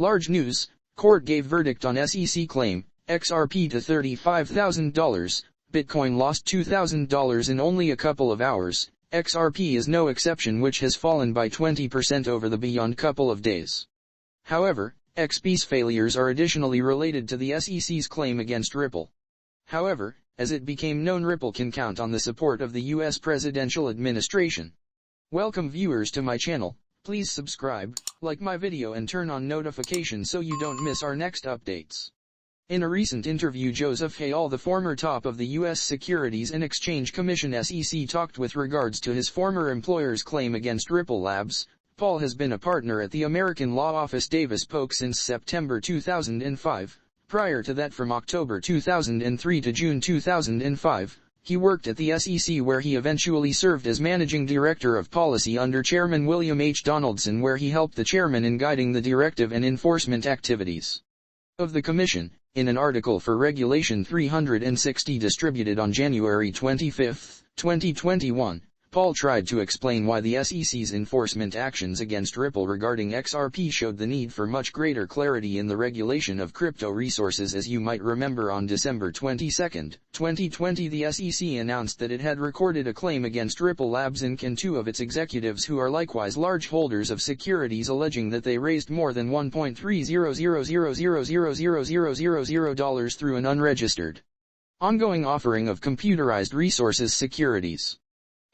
Large news, court gave verdict on SEC claim, XRP to $35,000, Bitcoin lost $2,000 in only a couple of hours. XRP is no exception, which has fallen by 20% over the beyond couple of days. However, XP's failures are additionally related to the SEC's claim against Ripple. However, as it became known, Ripple can count on the support of the U.S. presidential administration. Welcome viewers to my channel. Please subscribe, like my video and turn on notifications so you don't miss our next updates. In a recent interview, Joseph Hale, the former top of the U.S. Securities and Exchange Commission (SEC), talked with regards to his former employer's claim against Ripple Labs. Paul has been a partner at the American law office Davis Polk since September 2005. Prior to that, from October 2003 to June 2005, he worked at the SEC, where he eventually served as managing director of policy under Chairman William H. Donaldson, where he helped the chairman in guiding the directive and enforcement activities of the commission. In an article for Regulation 360 distributed on January 25, 2021, Paul tried to explain why the SEC's enforcement actions against Ripple regarding XRP showed the need for much greater clarity in the regulation of crypto resources. As you might remember, on December 22, 2020, the SEC announced that it had recorded a claim against Ripple Labs Inc. and two of its executives, who are likewise large holders of securities, alleging that they raised more than $1.300000000 through an unregistered, ongoing offering of computerized resources securities.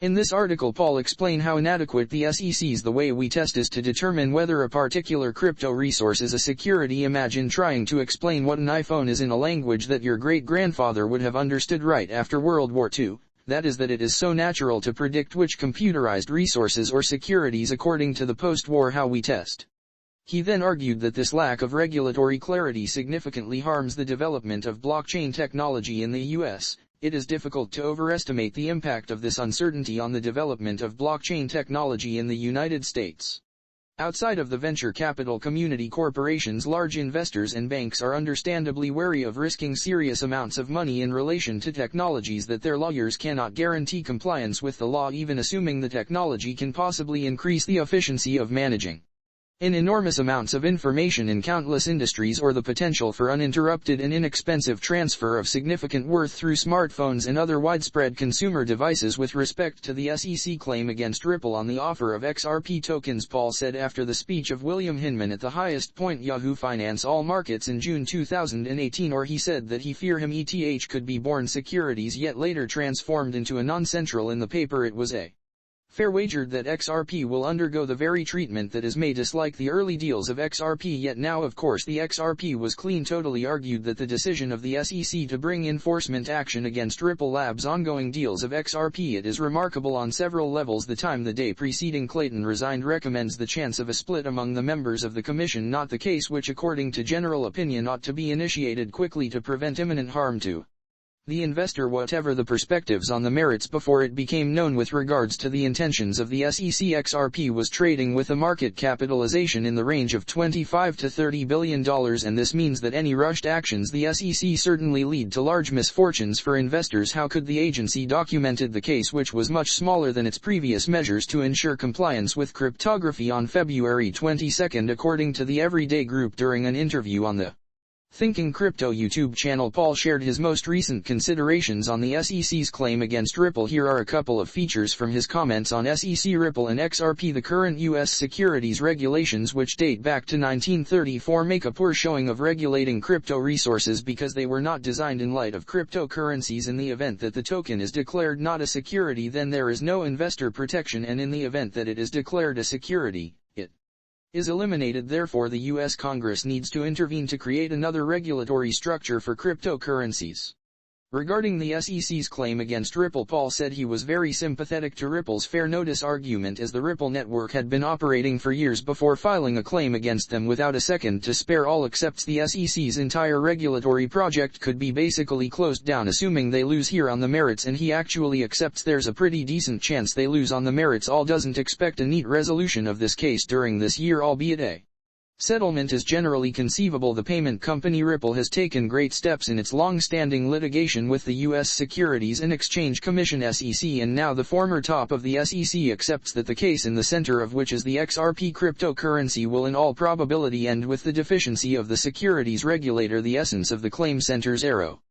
In this article, Paul explained how inadequate the SEC's "the way we test" is to determine whether a particular crypto resource is a security. Imagine trying to explain what an iPhone is in a language that your great-grandfather would have understood right after World War II. That is, that it is so natural to predict which computerized resources or securities according to the post-war "how we test." He then argued that this lack of regulatory clarity significantly harms the development of blockchain technology in the U.S. It is difficult to overestimate the impact of this uncertainty on the development of blockchain technology in the United States. Outside of the venture capital community, corporations, large investors and banks are understandably wary of risking serious amounts of money in relation to technologies that their lawyers cannot guarantee compliance with the law, even assuming the technology can possibly increase the efficiency of managing in enormous amounts of information in countless industries, or the potential for uninterrupted and inexpensive transfer of significant worth through smartphones and other widespread consumer devices. With respect to the SEC claim against Ripple on the offer of XRP tokens, Paul said after the speech of William Hinman at the highest point Yahoo Finance all markets in June 2018, or he said that he fear him ETH could be born securities, yet later transformed into a non-central. In the paper, it was a fair wagered that XRP will undergo the very treatment that is made dislike the early deals of XRP. Yet now, of course, the XRP was clean. Totally argued that the decision of the SEC to bring enforcement action against Ripple Labs' ongoing deals of XRP, it is remarkable on several levels. The time the day preceding Clayton resigned recommends the chance of a split among the members of the commission, not the case, which according to general opinion ought to be initiated quickly to prevent imminent harm to the investor, whatever the perspectives on the merits. Before it became known with regards to the intentions of the SEC, XRP was trading with a market capitalization in the range of $25 to $30 billion, and this means that any rushed actions the SEC certainly lead to large misfortunes for investors. How could the agency documented the case, which was much smaller than its previous measures to ensure compliance with cryptography on February 22, according to the Everyday Group. During an interview on the Thinking Crypto YouTube channel, Paul shared his most recent considerations on the SEC's claim against Ripple. Here are a couple of features from his comments on SEC, Ripple and XRP. The current U.S. securities regulations, which date back to 1934, make a poor showing of regulating crypto resources because they were not designed in light of cryptocurrencies. In the event that the token is declared not a security, then there is no investor protection, and in the event that it is declared a security, it is eliminated. Therefore, the U.S. Congress needs to intervene to create another regulatory structure for cryptocurrencies. Regarding the SEC's claim against Ripple, Paul said he was very sympathetic to Ripple's fair notice argument, as the Ripple network had been operating for years before filing a claim against them without a second to spare. All accepts the SEC's entire regulatory project could be basically closed down, assuming they lose here on the merits, and he actually accepts there's a pretty decent chance they lose on the merits. All doesn't expect a neat resolution of this case during this year, albeit a Settlement is generally conceivable. The payment company Ripple has taken great steps in its long-standing litigation with the U.S. Securities and Exchange Commission (SEC), and now the former top of the SEC accepts that the case in the center of which is the XRP cryptocurrency will in all probability end with the deficiency of the securities regulator. The essence of the claim centers arrow.